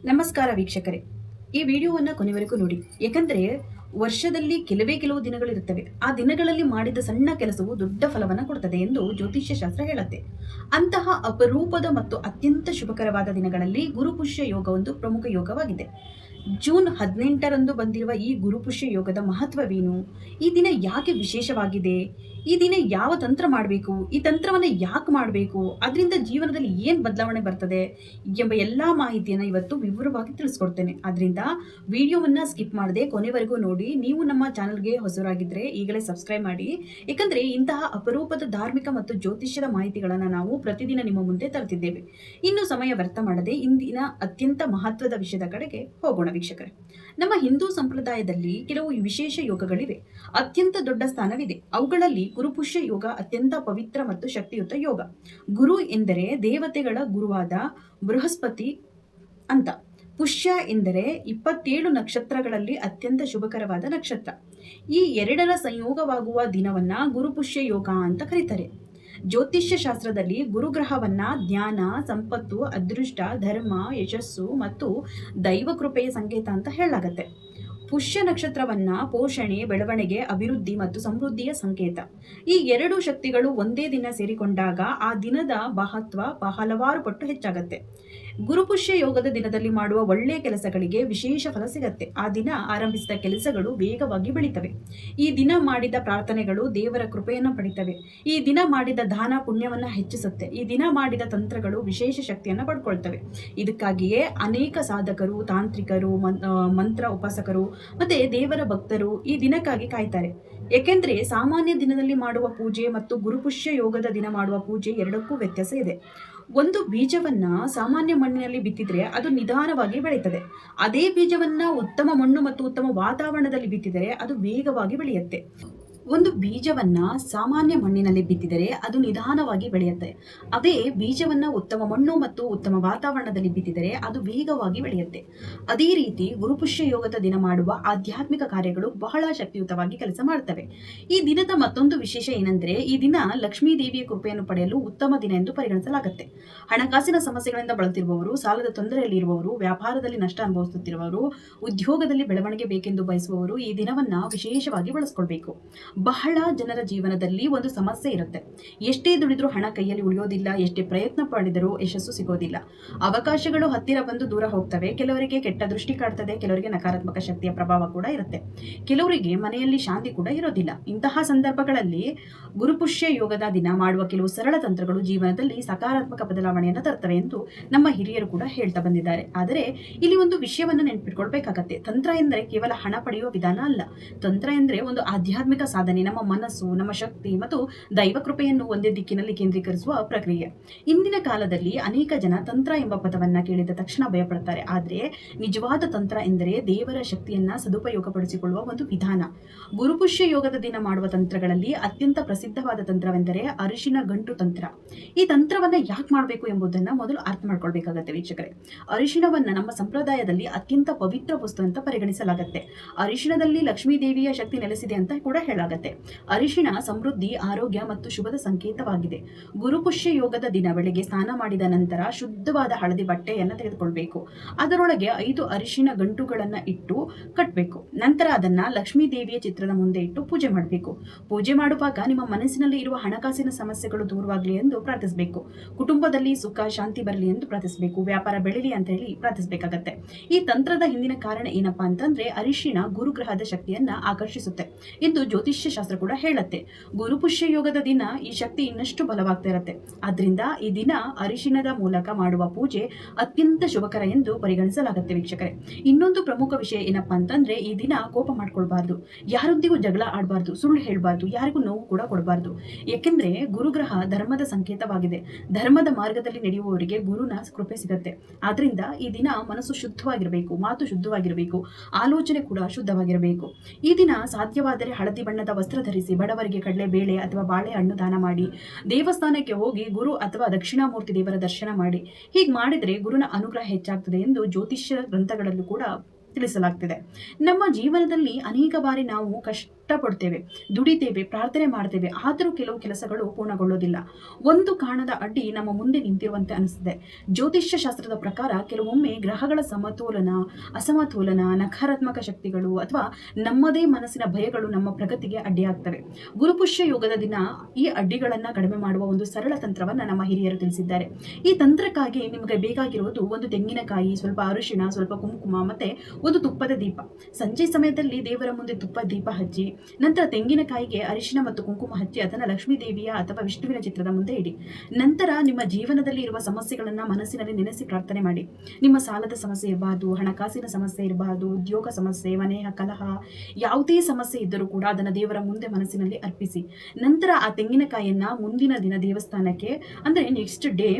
ನಮಸ್ಕಾರ ವೀಕ್ಷಕರೇ, ಈ ವಿಡಿಯೋವನ್ನು ಕೊನೆವರೆಗೂ ನೋಡಿ. ಯಾಕಂದ್ರೆ ವರ್ಷದಲ್ಲಿ ಕೆಲವು ದಿನಗಳಿರುತ್ತವೆ. ಆ ದಿನಗಳಲ್ಲಿ ಮಾಡಿದ ಸಣ್ಣ ಕೆಲಸವು ದೊಡ್ಡ ಫಲವನ್ನು ಕೊಡುತ್ತದೆ ಎಂದು ಜ್ಯೋತಿಷ್ಯ ಶಾಸ್ತ್ರ ಹೇಳುತ್ತೆ. ಅಂತಹ ಅಪರೂಪದ ಮತ್ತು ಅತ್ಯಂತ ಶುಭಕರವಾದ ದಿನಗಳಲ್ಲಿ ಗುರುಪುಷ್ಯ ಯೋಗ ಒಂದು ಪ್ರಮುಖ ಯೋಗವಾಗಿದೆ. ಜೂನ್ 18ರಂದು ಬಂದಿರುವ ಈ ಗುರುಪುಷ್ಯ ಯೋಗದ ಮಹತ್ವವೇನು? ಈ ದಿನ ಯಾಕೆ ವಿಶೇಷವಾಗಿದೆ? ಈ ದಿನ ಯಾವ ತಂತ್ರ ಮಾಡಬೇಕು? ಈ ತಂತ್ರವನ್ನು ಯಾಕೆ ಮಾಡಬೇಕು? ಅದರಿಂದ ಜೀವನದಲ್ಲಿ ಏನು ಬದಲಾವಣೆ ಬರ್ತದೆ ಎಂಬ ಎಲ್ಲ ಮಾಹಿತಿಯನ್ನು ಇವತ್ತು ವಿವರವಾಗಿ ತಿಳಿಸ್ಕೊಡ್ತೇನೆ. ಅದರಿಂದ ವಿಡಿಯೋವನ್ನು ಸ್ಕಿಪ್ ಮಾಡದೆ ಕೊನೆವರೆಗೂ ನೋಡಿ. ನೀವು ನಮ್ಮ ಚಾನಲ್ಗೆ ಹೊಸರಾಗಿದ್ದರೆ ಈಗಲೇ ಸಬ್ಸ್ಕ್ರೈಬ್ ಮಾಡಿ. ಏಕೆಂದರೆ ಇಂತಹ ಅಪರೂಪದ ಧಾರ್ಮಿಕ ಮತ್ತು ಜ್ಯೋತಿಷ್ಯದ ಮಾಹಿತಿಗಳನ್ನು ನಾವು ಪ್ರತಿದಿನ ನಿಮ್ಮ ಮುಂದೆ ತರುತ್ತಿದ್ದೇವೆ. ಇನ್ನು ಸಮಯ ವ್ಯರ್ಥ ಮಾಡದೆ ಇಂದಿನ ಅತ್ಯಂತ ಮಹತ್ವದ ವಿಷಯದ ಕಡೆಗೆ ಹೋಗೋಣ ವೀಕ್ಷಕರೇ. ನಮ್ಮ ಹಿಂದೂ ಸಂಪ್ರದಾಯದಲ್ಲಿ ಕೆಲವು ವಿಶೇಷ ಯೋಗಗಳಿವೆ. ಅತ್ಯಂತ ದೊಡ್ಡ ಸ್ಥಾನವಿದೆ. ಅವುಗಳಲ್ಲಿ ಗುರುಪುಷ್ಯ ಯೋಗ ಅತ್ಯಂತ ಪವಿತ್ರ ಮತ್ತು ಶಕ್ತಿಯುತ ಯೋಗ. ಗುರು ಎಂದರೆ ದೇವತೆಗಳ ಗುರುವಾದ ಬೃಹಸ್ಪತಿ ಅಂತ. ಪುಷ್ಯ ಎಂದರೆ 27 ನಕ್ಷತ್ರಗಳಲ್ಲಿ ಅತ್ಯಂತ ಶುಭಕರವಾದ ನಕ್ಷತ್ರ. ಈ ಎರಡರ ಸಂಯೋಗವಾಗುವ ದಿನವನ್ನ ಗುರುಪುಷ್ಯ ಯೋಗ ಅಂತ ಕರೀತಾರೆ. ಜ್ಯೋತಿಷ್ಯ ಶಾಸ್ತ್ರದಲ್ಲಿ ಗುರುಗ್ರಹವನ್ನ ಜ್ಞಾನ, ಸಂಪತ್ತು, ಅದೃಷ್ಟ, ಧರ್ಮ, ಯಶಸ್ಸು ಮತ್ತು ದೈವ ಕೃಪೆಯ ಸಂಕೇತ ಅಂತ ಹೇಳಲಾಗತ್ತೆ. ಪುಷ್ಯ ನಕ್ಷತ್ರವನ್ನ ಪೋಷಣೆ, ಬೆಳವಣಿಗೆ, ಅಭಿವೃದ್ಧಿ ಮತ್ತು ಸಮೃದ್ಧಿಯ ಸಂಕೇತ. ಈ ಎರಡು ಶಕ್ತಿಗಳು ಒಂದೇ ದಿನ ಸೇರಿಕೊಂಡಾಗ ಆ ದಿನದ ಮಹತ್ವ ಹಲವಾರು ಪಟ್ಟು ಹೆಚ್ಚಾಗತ್ತೆ. ಗುರುಪುಷ್ಯ ಯೋಗದ ದಿನದಲ್ಲಿ ಮಾಡುವ ಒಳ್ಳೆಯ ಕೆಲಸಗಳಿಗೆ ವಿಶೇಷ ಫಲ ಸಿಗತ್ತೆ. ಆ ದಿನ ಆರಂಭಿಸಿದ ಕೆಲಸಗಳು ವೇಗವಾಗಿ ಬೆಳೀತವೆ. ಈ ದಿನ ಮಾಡಿದ ಪ್ರಾರ್ಥನೆಗಳು ದೇವರ ಕೃಪೆಯನ್ನು ಪಡಿತವೆ. ಈ ದಿನ ಮಾಡಿದ ದಾನ ಪುಣ್ಯವನ್ನ ಹೆಚ್ಚಿಸುತ್ತೆ. ಈ ದಿನ ಮಾಡಿದ ತಂತ್ರಗಳು ವಿಶೇಷ ಶಕ್ತಿಯನ್ನು ಪಡ್ಕೊಳ್ತವೆ. ಇದಕ್ಕಾಗಿಯೇ ಅನೇಕ ಸಾಧಕರು, ತಾಂತ್ರಿಕರು, ಮಂತ್ರ ಉಪಾಸಕರು ಮತ್ತೆ ದೇವರ ಭಕ್ತರು ಈ ದಿನಕ್ಕಾಗಿ ಕಾಯ್ತಾರೆ. ಏಕೆಂದ್ರೆ ಸಾಮಾನ್ಯ ದಿನದಲ್ಲಿ ಮಾಡುವ ಪೂಜೆ ಮತ್ತು ಗುರುಪುಷ್ಯ ಯೋಗದ ದಿನ ಮಾಡುವ ಪೂಜೆ ಎರಡಕ್ಕೂ ವ್ಯತ್ಯಾಸ ಇದೆ. ಒಂದು ಬೀಜವನ್ನ ಸಾಮಾನ್ಯ ಮಣ್ಣಿನಲ್ಲಿ ಬಿತ್ತಿದ್ರೆ ಅದು ನಿಧಾನವಾಗಿ ಬೆಳೀತದೆ. ಅದೇ ಬೀಜವನ್ನ ಉತ್ತಮ ಮಣ್ಣು ಮತ್ತು ಉತ್ತಮ ವಾತಾವರಣದಲ್ಲಿ ಬಿತ್ತಿದರೆ ಅದು ವೇಗವಾಗಿ ಬೆಳೆಯುತ್ತೆ. ಒಂದು ಬೀಜವನ್ನ ಸಾಮಾನ್ಯ ಮಣ್ಣಿನಲ್ಲಿ ಬಿತ್ತಿದರೆ ಅದು ನಿಧಾನವಾಗಿ ಬೆಳೆಯುತ್ತೆ. ಅದೇ ಬೀಜವನ್ನ ಉತ್ತಮ ಮಣ್ಣು ಮತ್ತು ಉತ್ತಮ ವಾತಾವರಣದಲ್ಲಿ ಬಿತ್ತಿದರೆ ಅದು ವೇಗವಾಗಿ ಬೆಳೆಯುತ್ತೆ. ಅದೇ ರೀತಿ ಗುರುಪುಷ್ಯ ಯೋಗದ ದಿನ ಮಾಡುವ ಆಧ್ಯಾತ್ಮಿಕ ಕಾರ್ಯಗಳು ಬಹಳ ಶಕ್ತಿಯುತವಾಗಿ ಕೆಲಸ ಮಾಡುತ್ತವೆ. ಈ ದಿನದ ಮತ್ತೊಂದು ವಿಶೇಷ ಏನಂದ್ರೆ, ಈ ದಿನ ಲಕ್ಷ್ಮೀ ದೇವಿಯ ಕೃಪೆಯನ್ನು ಪಡೆಯಲು ಉತ್ತಮ ದಿನ ಎಂದು ಪರಿಗಣಿಸಲಾಗುತ್ತೆ. ಹಣಕಾಸಿನ ಸಮಸ್ಯೆಗಳಿಂದ ಬಳಲುತ್ತಿರುವವರು, ಸಾಲದ ತೊಂದರೆಯಲ್ಲಿ ಇರುವವರು, ವ್ಯಾಪಾರದಲ್ಲಿ ನಷ್ಟ ಅನುಭವಿಸುತ್ತಿರುವವರು, ಉದ್ಯೋಗದಲ್ಲಿ ಬೆಳವಣಿಗೆ ಬೇಕೆಂದು ಬಯಸುವವರು ಈ ದಿನವನ್ನ ವಿಶೇಷವಾಗಿ ಬಳಸ್ಕೊಳ್ಬೇಕು. ಬಹಳ ಜನರ ಜೀವನದಲ್ಲಿ ಒಂದು ಸಮಸ್ಯೆ ಇರುತ್ತೆ. ಎಷ್ಟೇ ದುಡಿದ್ರೂ ಹಣ ಕೈಯಲ್ಲಿ ಉಳಿಯೋದಿಲ್ಲ, ಎಷ್ಟೇ ಪ್ರಯತ್ನ ಪಡಿದರೂ ಯಶಸ್ಸು ಸಿಗೋದಿಲ್ಲ. ಅವಕಾಶಗಳು ಹತ್ತಿರ ಬಂದು ದೂರ ಹೋಗ್ತವೆ. ಕೆಲವರಿಗೆ ಕೆಟ್ಟ ದೃಷ್ಟಿ ಕಾಡ್ತದೆ, ಕೆಲವರಿಗೆ ನಕಾರಾತ್ಮಕ ಶಕ್ತಿಯ ಪ್ರಭಾವ ಕೂಡ ಇರುತ್ತೆ. ಕೆಲವರಿಗೆ ಮನೆಯಲ್ಲಿ ಶಾಂತಿ ಕೂಡ ಇರೋದಿಲ್ಲ. ಇಂತಹ ಸಂದರ್ಭಗಳಲ್ಲಿ ಗುರುಪುಷ್ಯ ಯೋಗದ ದಿನ ಮಾಡುವ ಕೆಲವು ಸರಳ ತಂತ್ರಗಳು ಜೀವನದಲ್ಲಿ ಸಕಾರಾತ್ಮಕ ಬದಲಾವಣೆಯನ್ನು ತರ್ತವೆ ಎಂದು ನಮ್ಮ ಹಿರಿಯರು ಕೂಡ ಹೇಳ್ತಾ ಬಂದಿದ್ದಾರೆ. ಆದರೆ ಇಲ್ಲಿ ಒಂದು ವಿಷಯವನ್ನು ನೆನಪಿಟ್ಕೊಳ್ಬೇಕಾಗತ್ತೆ. ತಂತ್ರ ಎಂದರೆ ಕೇವಲ ಹಣ ಪಡೆಯುವ ವಿಧಾನ ಅಲ್ಲ. ತಂತ್ರ ಎಂದರೆ ಒಂದು ಆಧ್ಯಾತ್ಮಿಕ ಸಾಧನೆ, ನಮ್ಮ ಮನಸ್ಸು, ನಮ್ಮ ಶಕ್ತಿ ಮತ್ತು ದೈವ ಕೃಪೆಯನ್ನು ಒಂದೇ ದಿಕ್ಕಿನಲ್ಲಿ ಕೇಂದ್ರೀಕರಿಸುವ ಪ್ರಕ್ರಿಯೆ. ಇಂದಿನ ಕಾಲದಲ್ಲಿ ಅನೇಕ ಜನ ತಂತ್ರ ಎಂಬ ಪದವನ್ನ ಕೇಳಿದ ತಕ್ಷಣ ಭಯಪಡುತ್ತಾರೆ. ಆದರೆ ನಿಜವಾದ ತಂತ್ರ ಎಂದರೆ ದೇವರ ಶಕ್ತಿಯನ್ನ ಸದುಪಯೋಗಪಡಿಸಿಕೊಳ್ಳುವ ಒಂದು ವಿಧಾನ. ಗುರುಪುಷ್ಯ ಯೋಗದ ದಿನ ಮಾಡುವ ತಂತ್ರಗಳಲ್ಲಿ ಅತ್ಯಂತ ಪ್ರಸಿದ್ಧವಾದ ತಂತ್ರವೆಂದರೆ ಅರಿಶಿನ ಗಂಟು ತಂತ್ರ. ಈ ತಂತ್ರವನ್ನ ಯಾಕೆ ಮಾಡಬೇಕು ಎಂಬುದನ್ನ ಮೊದಲು ಅರ್ಥ ಮಾಡ್ಕೊಳ್ಬೇಕಾಗತ್ತೆ ವೀಕ್ಷಕರೇ. ಅರಿಶಿಣವನ್ನ ನಮ್ಮ ಸಂಪ್ರದಾಯದಲ್ಲಿ ಅತ್ಯಂತ ಪವಿತ್ರ ವಸ್ತು ಅಂತ ಪರಿಗಣಿಸಲಾಗುತ್ತೆ. ಅರಿಶಿಣದಲ್ಲಿ ಲಕ್ಷ್ಮೀ ದೇವಿಯ ಶಕ್ತಿ ನೆಲೆಸಿದೆ ಅಂತ ಕೂಡ ಹೇಳಲಾಗುತ್ತೆ. ಅರಿಶಿಣ ಸಮೃದ್ಧಿ, ಆರೋಗ್ಯ ಮತ್ತು ಶುಭದ ಸಂಕೇತವಾಗಿದೆ. ಗುರುಪುಷ್ಯ ಯೋಗದ ದಿನ ಬೆಳಗ್ಗೆ ಸ್ನಾನ ಮಾಡಿದ ನಂತರ ಶುದ್ಧವಾದ ಹಳದಿ ಬಟ್ಟೆಯನ್ನು ತೆಗೆದುಕೊಳ್ಬೇಕು. ಅದರೊಳಗೆ 5 ಅರಿಶಿಣ ಗಂಟುಗಳನ್ನ ಇಟ್ಟು ಕಟ್ಟಬೇಕು. ನಂತರ ಅದನ್ನ ಲಕ್ಷ್ಮೀ ದೇವಿಯ ಚಿತ್ರದ ಮುಂದೆ ಇಟ್ಟು ಪೂಜೆ ಮಾಡಬೇಕು. ಪೂಜೆ ಮಾಡುವಾಗ ನಿಮ್ಮ ಮನಸ್ಸಿನಲ್ಲಿ ಇರುವ ಹಣಕಾಸಿನ ಸಮಸ್ಯೆಗಳು ದೂರವಾಗಲಿ ಎಂದು ಪ್ರಾರ್ಥಿಸಬೇಕು. ಕುಟುಂಬದಲ್ಲಿ ಸುಖ ಶಾಂತಿ ಬರಲಿ ಎಂದು ಪ್ರಾರ್ಥಿಸಬೇಕು. ವ್ಯಾಪಾರ ಬೆಳೀಲಿ ಅಂತ ಹೇಳಿ ಪ್ರಾರ್ಥಿಸಬೇಕಾಗತ್ತೆ. ಈ ತಂತ್ರದ ಹಿಂದಿನ ಕಾರಣ ಏನಪ್ಪಾ ಅಂತಂದ್ರೆ, ಅರಿಶಿಣ ಗುರುಗ್ರಹದ ಶಕ್ತಿಯನ್ನ ಆಕರ್ಷಿಸುತ್ತೆ ಎಂದು ಜ್ಯೋತಿಷ್ಯ ಶಾಸ್ತ್ರ ಕೂಡ ಹೇಳುತ್ತೆ. ಗುರುಪುಷ್ಯ ಯೋಗದ ದಿನ ಈ ಶಕ್ತಿ ಇನ್ನಷ್ಟು ಬಲವಾಗ್ತಾ ಇರುತ್ತೆ. ಆದ್ರಿಂದ ಈ ದಿನ ಅರಿಶಿಣದ ಮೂಲಕ ಮಾಡುವ ಪೂಜೆ ಅತ್ಯಂತ ಶುಭಕರ ಎಂದು ಪರಿಗಣಿಸಲಾಗುತ್ತೆ ವೀಕ್ಷಕರೇ. ಇನ್ನೊಂದು ಪ್ರಮುಖ ವಿಷಯ ಏನಪ್ಪಾ ಅಂತಂದ್ರೆ, ಈ ದಿನ ಕೋಪ ಮಾಡ್ಕೊಳ್ಬಾರ್ದು, ಯಾರೊಂದಿಗೂ ಜಗಳ ಆಡಬಾರ್ದು, ಸುಳ್ಳು ಹೇಳಬಾರ್ದು, ಯಾರಿಗೂ ನೋವು ಕೂಡ ಕೊಡಬಾರ್ದು. ಯಾಕೆಂದ್ರೆ ಗುರುಗ್ರಹ ಧರ್ಮದ ಸಂಕೇತವಾಗಿದೆ. ಧರ್ಮದ ಮಾರ್ಗದಲ್ಲಿ ನಡೆಯುವವರಿಗೆ ಗುರುನ ಕೃಪೆ ಸಿಗುತ್ತೆ. ಆದ್ರಿಂದ ಈ ದಿನ ಮನಸ್ಸು ಶುದ್ಧವಾಗಿರಬೇಕು, ಮಾತು ಶುದ್ಧವಾಗಿರಬೇಕು, ಆಲೋಚನೆ ಕೂಡ ಶುದ್ಧವಾಗಿರಬೇಕು. ಈ ದಿನ ಸಾಧ್ಯವಾದರೆ ಹಳದಿ ಬಣ್ಣದ ವಸ್ತ್ರ ಧರಿಸಿ, ಬಡವರಿಗೆ ಕಡಲೆ ಬೇಳೆ ಅಥವಾ ಬಾಳೆಹಣ್ಣು ದಾನ ಮಾಡಿ, ದೇವಸ್ಥಾನಕ್ಕೆ ಹೋಗಿ ಗುರು ಅಥವಾ ದಕ್ಷಿಣಾಮೂರ್ತಿ ದೇವರ ದರ್ಶನ ಮಾಡಿ. ಹೀಗೆ ಮಾಡಿದ್ರೆ ಗುರುನ ಅನುಗ್ರಹ ಹೆಚ್ಚಾಗ್ತದೆ ಎಂದು ಜ್ಯೋತಿಷ್ಯ ಗ್ರಂಥಗಳಲ್ಲೂ ಕೂಡ ತಿಳಿಸಲಾಗ್ತಿದೆ. ನಮ್ಮ ಜೀವನದಲ್ಲಿ ಅನೇಕ ಬಾರಿ ನಾವು ಕಷ್ಟ ಕಷ್ಟಪಡ್ತೇವೆ, ದುಡಿತೇವೆ, ಪ್ರಾರ್ಥನೆ ಮಾಡ್ತೇವೆ, ಆದರೂ ಕೆಲವು ಕೆಲಸಗಳು ಪೂರ್ಣಗೊಳ್ಳೋದಿಲ್ಲ. ಒಂದು ಕಾರಣದ ಅಡ್ಡಿ ನಮ್ಮ ಮುಂದೆ ನಿಂತಿರುವಂತೆ ಅನಿಸ್ತದೆ. ಜ್ಯೋತಿಷ್ಯ ಶಾಸ್ತ್ರದ ಪ್ರಕಾರ ಕೆಲವೊಮ್ಮೆ ಗ್ರಹಗಳ ಸಮತೋಲನ, ಅಸಮತೋಲನ, ನಕಾರಾತ್ಮಕ ಶಕ್ತಿಗಳು ಅಥವಾ ನಮ್ಮದೇ ಮನಸ್ಸಿನ ಭಯಗಳು ನಮ್ಮ ಪ್ರಗತಿಗೆ ಅಡ್ಡಿಯಾಗ್ತವೆ. ಗುರುಪುಷ್ಯ ಯೋಗದ ದಿನ ಈ ಅಡ್ಡಿಗಳನ್ನು ಕಡಿಮೆ ಮಾಡುವ ಒಂದು ಸರಳ ತಂತ್ರವನ್ನು ನಮ್ಮ ಹಿರಿಯರು ತಿಳಿಸಿದ್ದಾರೆ. ಈ ತಂತ್ರಕ್ಕಾಗಿ ನಿಮಗೆ ಬೇಕಾಗಿರುವುದು ಒಂದು ತೆಂಗಿನಕಾಯಿ, ಸ್ವಲ್ಪ ಅರಿಶಿಣ, ಸ್ವಲ್ಪ ಕುಂಕುಮ ಮತ್ತೆ ಒಂದು ತುಪ್ಪದ ದೀಪ. ಸಂಜೆ ಸಮಯದಲ್ಲಿ ದೇವರ ಮುಂದೆ ತುಪ್ಪದ ದೀಪ ಹಚ್ಚಿ, ನಂತರ ತೆಂಗಿನಕಾಯಿಗೆ ಅರಿಶಿಣ ಮತ್ತು ಕುಂಕುಮ ಹಚ್ಚಿ ಅದನ್ನು ಲಕ್ಷ್ಮೀ ದೇವಿಯ ಅಥವಾ ವಿಷ್ಣುವಿನ ಚಿತ್ರದ ಮುಂದೆ ಇಡಿ. ನಂತರ ನಿಮ್ಮ ಜೀವನದಲ್ಲಿ ಇರುವ ಸಮಸ್ಯೆಗಳನ್ನು ಮನಸ್ಸಿನಲ್ಲಿ ನೆನೆಸಿ ಪ್ರಾರ್ಥನೆ ಮಾಡಿ. ನಿಮ್ಮ ಸಾಲದ ಸಮಸ್ಯೆ ಇರಬಾರ್ದು, ಹಣಕಾಸಿನ ಸಮಸ್ಯೆ ಇರಬಾರ್ದು, ಉದ್ಯೋಗ ಸಮಸ್ಯೆ, ಮನೆಯ ಕಲಹ, ಯಾವುದೇ ಸಮಸ್ಯೆ ಇದ್ದರೂ ಕೂಡ ಅದನ್ನು ದೇವರ ಮುಂದೆ ಮನಸ್ಸಿನಲ್ಲಿ ಅರ್ಪಿಸಿ. ನಂತರ ಆ ತೆಂಗಿನಕಾಯಿಯನ್ನ ಮುಂದಿನ ದಿನ ದೇವಸ್ಥಾನಕ್ಕೆ, ಅಂದರೆ ನೆಕ್ಸ್ಟ್ ಡೇ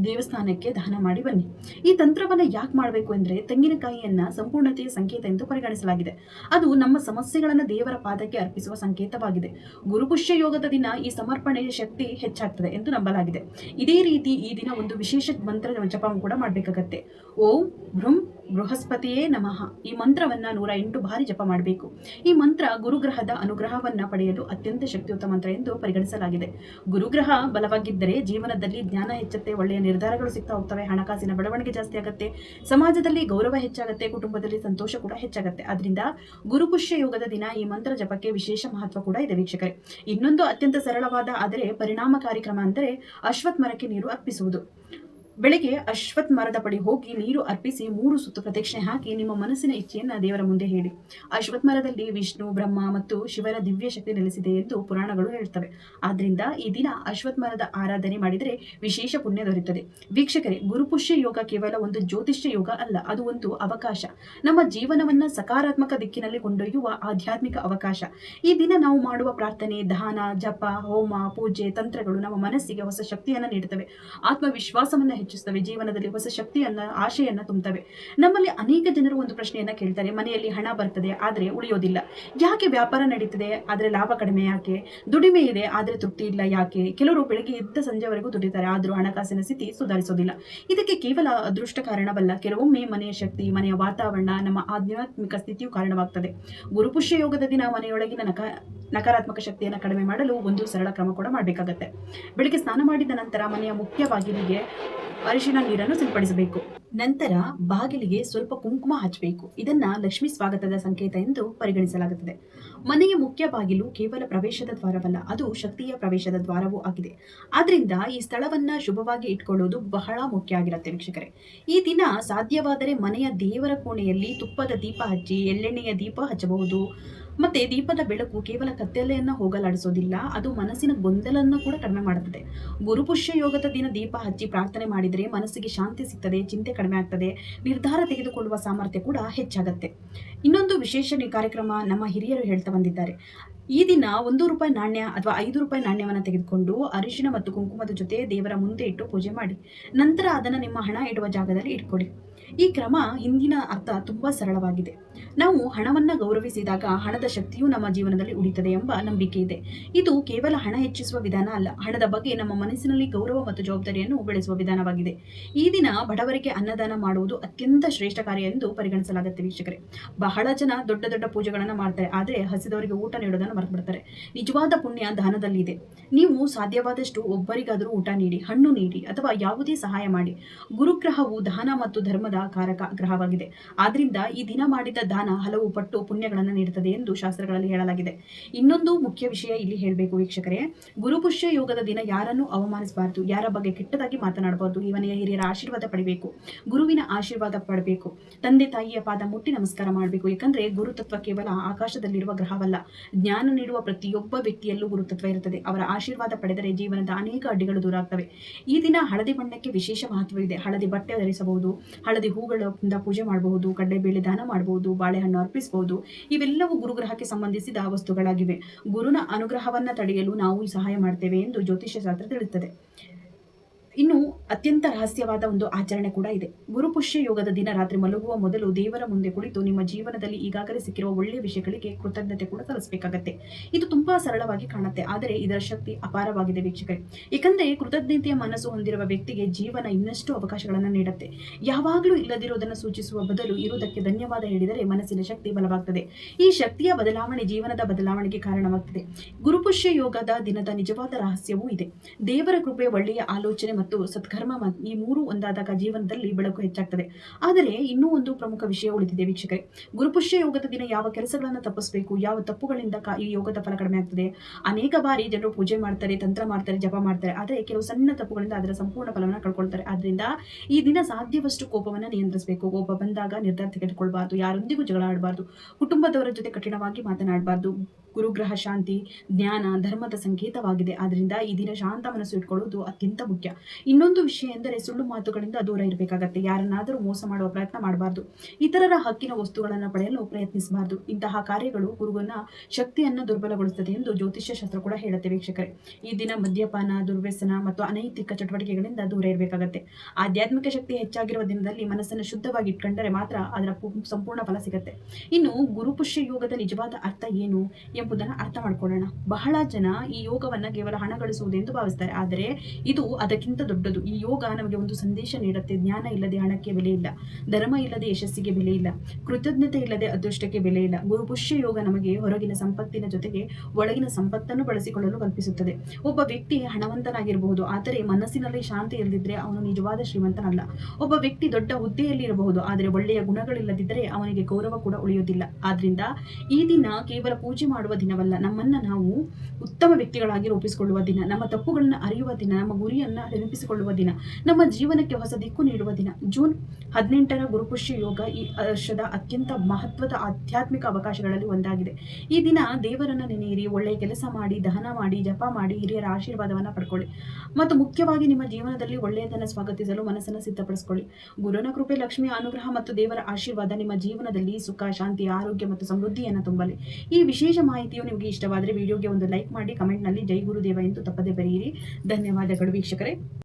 ದೇವಸ್ಥಾನಕ್ಕೆ ದಾನ ಮಾಡಿ ಬನ್ನಿ. ಈ ತಂತ್ರವನ್ನು ಯಾಕೆ ಮಾಡಬೇಕು ಅಂದರೆ, ತೆಂಗಿನಕಾಯಿಯನ್ನ ಸಂಪೂರ್ಣತೆಯ ಸಂಕೇತ ಎಂದು ಪರಿಗಣಿಸಲಾಗಿದೆ. ಅದು ನಮ್ಮ ಸಮಸ್ಯೆಗಳನ್ನು ದೇವರ ಪಾದಕ್ಕೆ ಅರ್ಪಿಸುವ ಸಂಕೇತವಾಗಿದೆ. ಗುರುಪುಷ್ಯ ಯೋಗದ ದಿನ ಈ ಸಮರ್ಪಣೆಯ ಶಕ್ತಿ ಹೆಚ್ಚಾಗ್ತದೆ ಎಂದು ನಂಬಲಾಗಿದೆ. ಇದೇ ರೀತಿ ಈ ದಿನ ಒಂದು ವಿಶೇಷ ಮಂತ್ರ ಜಪ ಕೂಡ ಮಾಡಬೇಕಾಗತ್ತೆ. ಓಂ ಭೃಂ ಬೃಹಸ್ಪತಿಯೇ ನಮಃ ಈ ಮಂತ್ರವನ್ನ 108 ಬಾರಿ ಜಪ ಮಾಡಬೇಕು. ಈ ಮಂತ್ರ ಗುರುಗ್ರಹದ ಅನುಗ್ರಹವನ್ನ ಪಡೆಯಲು ಅತ್ಯಂತ ಶಕ್ತಿಯುತ ಮಂತ್ರ ಎಂದು ಪರಿಗಣಿಸಲಾಗಿದೆ. ಗುರುಗ್ರಹ ಬಲವಾಗಿದ್ದರೆ ಜೀವನದಲ್ಲಿ ಜ್ಞಾನ ಹೆಚ್ಚುತ್ತೆ, ಒಳ್ಳೆಯ ನಿರ್ಧಾರಗಳು ಸಿಗ್ತಾ ಹೋಗ್ತವೆ, ಹಣಕಾಸಿನ ಬೆಳವಣಿಗೆ ಜಾಸ್ತಿ ಆಗುತ್ತೆ, ಸಮಾಜದಲ್ಲಿ ಗೌರವ ಹೆಚ್ಚಾಗುತ್ತೆ, ಕುಟುಂಬದಲ್ಲಿ ಸಂತೋಷ ಕೂಡ ಹೆಚ್ಚಾಗುತ್ತೆ. ಆದ್ರಿಂದ ಗುರುಪುಷ್ಯ ಯೋಗದ ದಿನ ಈ ಮಂತ್ರ ಜಪಕ್ಕೆ ವಿಶೇಷ ಮಹತ್ವ ಕೂಡ ಇದೆ ವೀಕ್ಷಕರೇ. ಇನ್ನೊಂದು ಅತ್ಯಂತ ಸರಳವಾದ ಆದರೆ ಪರಿಣಾಮಕಾರಿ ಕ್ರಮ ಅಂದರೆ ಅಶ್ವತ್ಥ ಮರಕ್ಕೆ ನೀರು ಅರ್ಪಿಸುವುದು. ಬೆಳಿಗ್ಗೆ ಅಶ್ವತ್ಥ ಮರದ ಬಳಿ ಹೋಗಿ ನೀರು ಅರ್ಪಿಸಿ 3 ಸುತ್ತು ಪ್ರದಕ್ಷಿಣೆ ಹಾಕಿ ನಿಮ್ಮ ಮನಸ್ಸಿನ ಇಚ್ಛೆಯನ್ನ ದೇವರ ಮುಂದೆ ಹೇಳಿ. ಅಶ್ವತ್ಥ ಮರದಲ್ಲಿ ವಿಷ್ಣು, ಬ್ರಹ್ಮ ಮತ್ತು ಶಿವರ ದಿವ್ಯ ಶಕ್ತಿ ನೆಲೆಸಿದೆ ಎಂದು ಪುರಾಣಗಳು ಹೇಳ್ತವೆ. ಆದ್ರಿಂದ ಈ ದಿನ ಅಶ್ವತ್ಥ ಮರದ ಆರಾಧನೆ ಮಾಡಿದರೆ ವಿಶೇಷ ಪುಣ್ಯ ದೊರೆಯುತ್ತದೆ. ವೀಕ್ಷಕರೇ, ಗುರುಪುಷ್ಯ ಯೋಗ ಕೇವಲ ಒಂದು ಜ್ಯೋತಿಷ್ಯ ಯೋಗ ಅಲ್ಲ, ಅದು ಒಂದು ಅವಕಾಶ. ನಮ್ಮ ಜೀವನವನ್ನ ಸಕಾರಾತ್ಮಕ ದಿಕ್ಕಿನಲ್ಲಿ ಕೊಂಡೊಯ್ಯುವ ಆಧ್ಯಾತ್ಮಿಕ ಅವಕಾಶ. ಈ ದಿನ ನಾವು ಮಾಡುವ ಪ್ರಾರ್ಥನೆ, ದಾನ, ಜಪ, ಹೋಮ, ಪೂಜೆ, ತಂತ್ರಗಳು ನಮ್ಮ ಮನಸ್ಸಿಗೆ ಹೊಸ ಶಕ್ತಿಯನ್ನ ನೀಡುತ್ತವೆ, ಆತ್ಮವಿಶ್ವಾಸವನ್ನ ಹೆಚ್ಚಿಸುತ್ತವೆ, ಜೀವನದಲ್ಲಿ ಹೊಸ ಶಕ್ತಿಯನ್ನ, ಆಶೆಯನ್ನ ತುಂಬುತ್ತವೆ. ನಮ್ಮಲ್ಲಿ ಅನೇಕ ಜನರು ಒಂದು ಪ್ರಶ್ನೆಯನ್ನ ಕೇಳ್ತಾರೆ, ಮನೆಯಲ್ಲಿ ಹಣ ಬರ್ತದೆ ಆದ್ರೆ ಉಳಿಯೋದಿಲ್ಲ ಯಾಕೆ? ವ್ಯಾಪಾರ ನಡೀತದೆ ಆದ್ರೆ ಲಾಭ ಕಡಿಮೆ ಯಾಕೆ? ದುಡಿಮೆ ಇದೆ ಆದ್ರೆ ತೃಪ್ತಿ ಇಲ್ಲ ಯಾಕೆ? ಕೆಲವರು ಬೆಳಿಗ್ಗೆ ಎದ್ದ ಸಂಜೆವರೆಗೂ ದುಡಿತಾರೆ ಆದ್ರೂ ಹಣಕಾಸಿನ ಸ್ಥಿತಿ ಸುಧಾರಿಸೋದಿಲ್ಲ. ಇದಕ್ಕೆ ಕೇವಲ ಅದೃಷ್ಟ ಕಾರಣವಲ್ಲ, ಕೆಲವೊಮ್ಮೆ ಮನೆಯ ಶಕ್ತಿ, ಮನೆಯ ವಾತಾವರಣ, ನಮ್ಮ ಆಧ್ಯಾತ್ಮಿಕ ಸ್ಥಿತಿಯು ಕಾರಣವಾಗ್ತದೆ. ಗುರುಪುಷ್ಯ ಯೋಗದ ದಿನ ಮನೆಯೊಳಗಿನ ನಕಾರಾತ್ಮಕ ಶಕ್ತಿಯನ್ನು ಕಡಿಮೆ ಮಾಡಲು ಒಂದು ಸರಳ ಕ್ರಮ ಕೂಡ ಮಾಡಬೇಕಾಗತ್ತೆ. ಬೆಳಿಗ್ಗೆ ಸ್ನಾನ ಮಾಡಿದ ನಂತರ ಮನೆಯ ಮುಖ್ಯ ಬಾಗಿಲಿಗೆ ಅರಿಶಿಣ ನೀರನ್ನು ಸಿಂಪಡಿಸಬೇಕು. ನಂತರ ಬಾಗಿಲಿಗೆ ಸ್ವಲ್ಪ ಕುಂಕುಮ ಹಚ್ಚಬೇಕು. ಇದನ್ನ ಲಕ್ಷ್ಮೀ ಸ್ವಾಗತದ ಸಂಕೇತ ಎಂದು ಪರಿಗಣಿಸಲಾಗುತ್ತದೆ. ಮನೆಯ ಮುಖ್ಯ ಬಾಗಿಲು ಕೇವಲ ಪ್ರವೇಶದ ದ್ವಾರವಲ್ಲ, ಅದು ಶಕ್ತಿಯ ಪ್ರವೇಶದ ದ್ವಾರವೂ ಆಗಿದೆ. ಆದ್ರಿಂದ ಈ ಸ್ಥಳವನ್ನ ಶುಭವಾಗಿ ಇಟ್ಕೊಳ್ಳೋದು ಬಹಳ ಮುಖ್ಯ ಆಗಿರುತ್ತೆ ವೀಕ್ಷಕರೇ. ಈ ದಿನ ಸಾಧ್ಯವಾದರೆ ಮನೆಯ ದೇವರ ಕೋಣೆಯಲ್ಲಿ ತುಪ್ಪದ ದೀಪ ಹಚ್ಚಿ, ಎಳ್ಳೆಣ್ಣೆಯ ದೀಪ ಹಚ್ಚಬಹುದು. ಮತ್ತೆ ದೀಪದ ಬೆಳಕು ಕೇವಲ ಕತ್ತಲೆಯನ್ನ ಹೋಗಲಾಡಿಸೋದಿಲ್ಲ, ಅದು ಮನಸ್ಸಿನ ಗೊಂದಲನ್ನು ಕೂಡ ಕಡಿಮೆ ಮಾಡುತ್ತದೆ. ಗುರುಪುಷ್ಯ ಯೋಗದ ದಿನ ದೀಪ ಹಚ್ಚಿ ಪ್ರಾರ್ಥನೆ ಮಾಡಿದರೆ ಮನಸ್ಸಿಗೆ ಶಾಂತಿ ಸಿಗ್ತದೆ, ಚಿಂತೆ ಕಡಿಮೆ ಆಗ್ತದೆ, ನಿರ್ಧಾರ ತೆಗೆದುಕೊಳ್ಳುವ ಸಾಮರ್ಥ್ಯ ಕೂಡ ಹೆಚ್ಚಾಗತ್ತೆ. ಇನ್ನೊಂದು ವಿಶೇಷ ಕಾರ್ಯಕ್ರಮ ನಮ್ಮ ಹಿರಿಯರು ಹೇಳ್ತಾ ಬಂದಿದ್ದಾರೆ. ಈ ದಿನ ₹1 ನಾಣ್ಯ ಅಥವಾ ₹5 ನಾಣ್ಯವನ್ನು ತೆಗೆದುಕೊಂಡು ಅರಿಶಿಣ ಮತ್ತು ಕುಂಕುಮದ ಜೊತೆ ದೇವರ ಮುಂದೆ ಇಟ್ಟು ಪೂಜೆ ಮಾಡಿ. ನಂತರ ಅದನ್ನು ನಿಮ್ಮ ಹಣ ಇಡುವ ಜಾಗದಲ್ಲಿ ಇಟ್ಕೊಡಿ. ಈ ಕ್ರಮ ಹಿಂದಿನ ಅರ್ಥ ತುಂಬಾ ಸರಳವಾಗಿದೆ. ನಾವು ಹಣವನ್ನ ಗೌರವಿಸಿದಾಗ ಹಣದ ಶಕ್ತಿಯು ನಮ್ಮ ಜೀವನದಲ್ಲಿ ಉಳಿತದೆ ಎಂಬ ನಂಬಿಕೆ ಇದೆ. ಇದು ಕೇವಲ ಹಣ ಹೆಚ್ಚಿಸುವ ವಿಧಾನ ಅಲ್ಲ, ಹಣದ ಬಗ್ಗೆ ನಮ್ಮ ಮನಸ್ಸಿನಲ್ಲಿ ಗೌರವ ಮತ್ತು ಜವಾಬ್ದಾರಿಯನ್ನು ಬೆಳೆಸುವ ವಿಧಾನವಾಗಿದೆ. ಈ ದಿನ ಬಡವರಿಗೆ ಅನ್ನದಾನ ಮಾಡುವುದು ಅತ್ಯಂತ ಶ್ರೇಷ್ಠ ಕಾರ್ಯ ಎಂದು ಪರಿಗಣಿಸಲಾಗುತ್ತೆ ವೀಕ್ಷಕರೇ. ಬಹಳ ಜನ ದೊಡ್ಡ ದೊಡ್ಡ ಪೂಜೆಗಳನ್ನು ಮಾಡ್ತಾರೆ, ಆದರೆ ಹಸಿದವರಿಗೆ ಊಟ ನೀಡೋದನ್ನು ಮರೆತು ಬಿಡ್ತಾರೆ. ನಿಜವಾದ ಪುಣ್ಯ ದಾನದಲ್ಲಿದೆ. ನೀವು ಸಾಧ್ಯವಾದಷ್ಟು ಒಬ್ಬರಿಗಾದರೂ ಊಟ ನೀಡಿ, ಹಣ್ಣು ನೀಡಿ ಅಥವಾ ಯಾವುದೇ ಸಹಾಯ ಮಾಡಿ. ಗುರುಗ್ರಹವು ದಾನ ಮತ್ತು ಧರ್ಮದ ಕಾರಕ ಗ್ರಹವಾಗಿದೆ. ಆದ್ರಿಂದ ಈ ದಿನ ಮಾಡಿದ ದಾನ ಹಲವು ಪಟ್ಟು ಪುಣ್ಯಗಳನ್ನು ನೀಡುತ್ತದೆ ಎಂದು ಶಾಸ್ತ್ರಗಳಲ್ಲಿ ಹೇಳಲಾಗಿದೆ. ಇನ್ನೊಂದು ಮುಖ್ಯ ವಿಷಯ ಇಲ್ಲಿ ಹೇಳಬೇಕು ವೀಕ್ಷಕರೇ, ಗುರುಪುಷ್ಯ ಯೋಗದ ದಿನ ಯಾರನ್ನು ಅವಮಾನಿಸಬಾರದು, ಯಾರ ಬಗ್ಗೆ ಕೆಟ್ಟದಾಗಿ ಮಾತನಾಡಬಾರದು. ಇವನೆಯ ಹಿರಿಯರ ಆಶೀರ್ವಾದ ಪಡಿಬೇಕು, ಗುರುವಿನ ಆಶೀರ್ವಾದ ಪಡಬೇಕು, ತಂದೆ ತಾಯಿಯ ಪಾದ ಮುಟ್ಟಿ ನಮಸ್ಕಾರ ಮಾಡಬೇಕು. ಯಾಕಂದ್ರೆ ಗುರುತತ್ವ ಕೇವಲ ಆಕಾಶದಲ್ಲಿರುವ ಗ್ರಹವಲ್ಲ, ಜ್ಞಾನ ನೀಡುವ ಪ್ರತಿಯೊಬ್ಬ ವ್ಯಕ್ತಿಯಲ್ಲೂ ಗುರುತತ್ವ ಇರುತ್ತದೆ. ಅವರ ಆಶೀರ್ವಾದ ಪಡೆದರೆ ಜೀವನದ ಅನೇಕ ಅಡ್ಡಿಗಳು ದೂರ ಆಗ್ತವೆ. ಈ ದಿನ ಹಳದಿ ಬಣ್ಣಕ್ಕೆ ವಿಶೇಷ ಮಹತ್ವವಿದೆ. ಹಳದಿ ಬಟ್ಟೆ ಧರಿಸಬಹುದು, ಹಳದಿ ಹೂಗಳಿಂದ ಪೂಜೆ ಮಾಡಬಹುದು, ಕಡಲೆಬೇಳೆ ದಾನ ಮಾಡಬಹುದು, ಬಾಳೆಹಣ್ಣು ಅರ್ಪಿಸಬಹುದು. ಇವೆಲ್ಲವೂ ಗುರುಗ್ರಹಕ್ಕೆ ಸಂಬಂಧಿಸಿದ ವಸ್ತುಗಳಾಗಿವೆ. ಗುರುನ ಅನುಗ್ರಹವನ್ನ ತಡೆಯಲು ನಾವು ಸಹಾಯ ಮಾಡ್ತೇವೆ ಎಂದು ಜ್ಯೋತಿಷ್ಯ ಶಾಸ್ತ್ರ ತಿಳಿಸುತ್ತದೆ. ಇನ್ನು ಅತ್ಯಂತ ರಹಸ್ಯವಾದ ಒಂದು ಆಚರಣೆ ಕೂಡ ಇದೆ. ಗುರುಪುಷ್ಯ ಯೋಗದ ದಿನ ರಾತ್ರಿ ಮಲಗುವ ಮೊದಲು ದೇವರ ಮುಂದೆ ಕುಳಿತು ನಿಮ್ಮ ಜೀವನದಲ್ಲಿ ಈಗಾಗಲೇ ಸಿಕ್ಕಿರುವ ಒಳ್ಳೆಯ ವಿಷಯಗಳಿಗೆ ಕೃತಜ್ಞತೆ ಕೂಡ ಸಲ್ಲಿಸಬೇಕಾಗತ್ತೆ. ಇದು ತುಂಬಾ ಸರಳವಾಗಿ ಕಾಣುತ್ತೆ, ಆದರೆ ಇದರ ಶಕ್ತಿ ಅಪಾರವಾಗಿದೆ ವೀಕ್ಷಕರೇ. ಏಕೆಂದರೆ ಕೃತಜ್ಞತೆಯ ಮನಸ್ಸು ಹೊಂದಿರುವ ವ್ಯಕ್ತಿಗೆ ಜೀವನ ಇನ್ನಷ್ಟು ಅವಕಾಶಗಳನ್ನು ನೀಡುತ್ತೆ. ಯಾವಾಗಲೂ ಇಲ್ಲದಿರುವುದನ್ನು ಸೂಚಿಸುವ ಬದಲು ಇರುವುದಕ್ಕೆ ಧನ್ಯವಾದ ಹೇಳಿದರೆ ಮನಸ್ಸಿನ ಶಕ್ತಿ ಬಲವಾಗ್ತದೆ. ಈ ಶಕ್ತಿಯ ಬದಲಾವಣೆ ಜೀವನದ ಬದಲಾವಣೆಗೆ ಕಾರಣವಾಗ್ತದೆ. ಗುರುಪುಷ್ಯ ಯೋಗದ ದಿನದ ನಿಜವಾದ ರಹಸ್ಯವೂ ಇದೆ. ದೇವರ ಕೃಪೆ, ಒಳ್ಳೆಯ ಆಲೋಚನೆ ಮತ್ತು ಸತ್ಕರ್ಮ ಈ ಮೂರು ಒಂದಾದಾಗ ಜೀವನದಲ್ಲಿ ಬೆಳಕು ಹೆಚ್ಚಾಗ್ತದೆ. ಆದರೆ ಇನ್ನೂ ಒಂದು ಪ್ರಮುಖ ವಿಷಯ ಉಳಿದಿದೆ ವೀಕ್ಷಕರೇ. ಗುರುಪುಷ್ಯ ಯೋಗದ ದಿನ ಯಾವ ಕೆಲಸಗಳನ್ನು ತಪ್ಪಿಸಬೇಕು, ಯಾವ ತಪ್ಪುಗಳಿಂದ ಈ ಯೋಗದ ಫಲ ಕಡಿಮೆ ಆಗ್ತದೆ. ಅನೇಕ ಬಾರಿ ಜನರು ಪೂಜೆ ಮಾಡ್ತಾರೆ, ತಂತ್ರ ಮಾಡ್ತಾರೆ, ಜಪ ಮಾಡ್ತಾರೆ, ಆದರೆ ಕೆಲವು ಸಣ್ಣ ತಪ್ಪುಗಳಿಂದ ಅದರ ಸಂಪೂರ್ಣ ಫಲವನ್ನು ಕಳ್ಕೊಳ್ತಾರೆ. ಆದ್ರಿಂದ ಈ ದಿನ ಸಾಧ್ಯವಷ್ಟು ಕೋಪವನ್ನು ನಿಯಂತ್ರಿಸಬೇಕು. ಕೋಪ ಬಂದಾಗ ನಿರ್ಧಾರ ತೆಗೆದುಕೊಳ್ಬಾರ್ದು, ಯಾರೊಂದಿಗೂ ಜಗಳ ಆಡಬಾರ್ದು, ಕುಟುಂಬದವರ ಜೊತೆ ಕಠಿಣವಾಗಿ ಮಾತನಾಡಬಾರ್ದು. ಗುರುಗ್ರಹ ಶಾಂತಿ, ಜ್ಞಾನ, ಧರ್ಮದ ಸಂಕೇತವಾಗಿದೆ. ಆದ್ರಿಂದ ಈ ದಿನ ಶಾಂತ ಮನಸ್ಸು ಇಟ್ಕೊಳ್ಳುವುದು ಅತ್ಯಂತ ಮುಖ್ಯ. ಇನ್ನೊಂದು ವಿಷಯ ಎಂದರೆ ಸುಳ್ಳು ಮಾತುಗಳಿಂದ ದೂರ ಇರಬೇಕಾಗತ್ತೆ. ಯಾರನ್ನಾದರೂ ಮೋಸ ಮಾಡುವ ಪ್ರಯತ್ನ ಮಾಡಬಾರ್ದು. ಇತರರ ಹಕ್ಕಿನ ವಸ್ತುಗಳನ್ನು ಪಡೆಯಲು ಪ್ರಯತ್ನಿಸಬಾರ್ದು. ಇಂತಹ ಕಾರ್ಯಗಳು ಗುರುವಿನ ಶಕ್ತಿಯನ್ನು ದುರ್ಬಲಗೊಳಿಸುತ್ತದೆ ಎಂದು ಜ್ಯೋತಿಷ್ಯ ಶಾಸ್ತ್ರ ಕೂಡ ಹೇಳುತ್ತೆ ವೀಕ್ಷಕರೇ. ಈ ದಿನ ಮದ್ಯಪಾನ, ದುರ್ವ್ಯಸನ ಮತ್ತು ಅನೈತಿಕ ಚಟುವಟಿಕೆಗಳಿಂದ ದೂರ ಇರಬೇಕಾಗತ್ತೆ. ಆಧ್ಯಾತ್ಮಿಕ ಶಕ್ತಿ ಹೆಚ್ಚಾಗಿರುವ ದಿನದಲ್ಲಿ ಮನಸ್ಸನ್ನು ಶುದ್ಧವಾಗಿ ಇಟ್ಕೊಂಡರೆ ಮಾತ್ರ ಅದರ ಸಂಪೂರ್ಣ ಫಲ ಸಿಗುತ್ತೆ. ಇನ್ನು ಗುರುಪುಷ್ಯ ಯೋಗದ ನಿಜವಾದ ಅರ್ಥ ಏನು ಎಂಬುದನ್ನು ಅರ್ಥ ಮಾಡ್ಕೊಳ್ಳೋಣ. ಬಹಳ ಜನ ಈ ಯೋಗವನ್ನ ಕೇವಲ ಹಣ ಗಳಿಸುವುದೆಂದು ಭಾವಿಸ್ತಾರೆ, ಆದರೆ ಇದು ಅದಕ್ಕಿಂತ ದೊಡ್ಡದು. ಈ ಯೋಗ ನಮಗೆ ಒಂದು ಸಂದೇಶ ನೀಡುತ್ತೆ. ಜ್ಞಾನ ಇಲ್ಲದೆ ಹಣಕ್ಕೆ ಬೆಲೆ ಇಲ್ಲ, ಧರ್ಮ ಇಲ್ಲದೆ ಯಶಸ್ಸಿಗೆ ಬೆಲೆ ಇಲ್ಲ, ಕೃತಜ್ಞತೆ ಇಲ್ಲದೆ ಅದೃಷ್ಟಕ್ಕೆ ಬೆಲೆ ಇಲ್ಲ. ಗುರುಪುಷ್ಯ ಯೋಗ ನಮಗೆ ಹೊರಗಿನ ಸಂಪತ್ತಿನ ಜೊತೆಗೆ ಒಳಗಿನ ಸಂಪತ್ತನ್ನು ಬಳಸಿಕೊಳ್ಳಲು ಕಲ್ಪಿಸುತ್ತದೆ. ಒಬ್ಬ ವ್ಯಕ್ತಿ ಹಣವಂತನಾಗಿರಬಹುದು, ಆದರೆ ಮನಸ್ಸಿನಲ್ಲಿ ಶಾಂತಿ ಇಲ್ಲದಿದ್ದರೆ ಅವನು ನಿಜವಾದ ಶ್ರೀಮಂತನಲ್ಲ. ಒಬ್ಬ ವ್ಯಕ್ತಿ ದೊಡ್ಡ ಹುದ್ದೆಯಲ್ಲಿ ಇರಬಹುದು, ಆದರೆ ಒಳ್ಳೆಯ ಗುಣಗಳಿಲ್ಲದಿದ್ದರೆ ಅವನಿಗೆ ಗೌರವ ಕೂಡ ಉಳಿಯುವುದಿಲ್ಲ. ಆದ್ರಿಂದ ಈ ದಿನ ಕೇವಲ ಪೂಜೆ ಮಾಡುವ ದಿನವಲ್ಲ, ನಮ್ಮನ್ನ ನಾವು ಉತ್ತಮ ವ್ಯಕ್ತಿಗಳಾಗಿ ರೂಪಿಸಿಕೊಳ್ಳುವ ದಿನ, ನಮ್ಮ ತಪ್ಪುಗಳನ್ನು ಅರಿಯುವ ದಿನ, ನಮ್ಮ ಗುರಿಯನ್ನ ನೆನಪಿಸಿಕೊಳ್ಳುವ ದಿನ, ನಮ್ಮ ಜೀವನಕ್ಕೆ ಹೊಸ ದಿಕ್ಕು ನೀಡುವ ದಿನ. ಜೂನ್ 18ರ ಗುರುಪುಷ್ಯ ಯೋಗ ಈ ವರ್ಷದ ಅತ್ಯಂತ ಮಹತ್ವದ ಆಧ್ಯಾತ್ಮಿಕ ಅವಕಾಶಗಳಲ್ಲಿ ಒಂದಾಗಿದೆ. ಈ ದಿನ ದೇವರನ್ನ ನೆನೆಯಿರಿ, ಒಳ್ಳೆಯ ಕೆಲಸ ಮಾಡಿ, ದಹನ ಮಾಡಿ, ಜಪ ಮಾಡಿ, ಹಿರಿಯರ ಆಶೀರ್ವಾದವನ್ನ ಪಡ್ಕೊಳ್ಳಿ ಮತ್ತು ಮುಖ್ಯವಾಗಿ ನಿಮ್ಮ ಜೀವನದಲ್ಲಿ ಒಳ್ಳೆಯದನ್ನು ಸ್ವಾಗತಿಸಲು ಮನಸ್ಸನ್ನು ಸಿದ್ಧಪಡಿಸಿಕೊಳ್ಳಿ. ಗುರುವಿನ ಕೃಪೆ, ಲಕ್ಷ್ಮಿಯ ಅನುಗ್ರಹ ಮತ್ತು ದೇವರ ಆಶೀರ್ವಾದ ನಿಮ್ಮ ಜೀವನದಲ್ಲಿ ಸುಖ, ಶಾಂತಿ, ಆರೋಗ್ಯ ಮತ್ತು ಸಮೃದ್ಧಿಯನ್ನು ತುಂಬಲಿ. ಈ ವಿಶೇಷ ಮಾಹಿತಿಯು ನಿಮಗೆ ಇಷ್ಟವಾದರೆ ವಿಡಿಯೋಗೆ ಒಂದು ಲೈಕ್ ಮಾಡಿ, ಕಮೆಂಟ್ನಲ್ಲಿ ಜೈ ಗುರುದೇವ ಎಂದು ತಪ್ಪದೆ ಬರೆಯಿರಿ. ಧನ್ಯವಾದಗಳು ವೀಕ್ಷಕರೇ.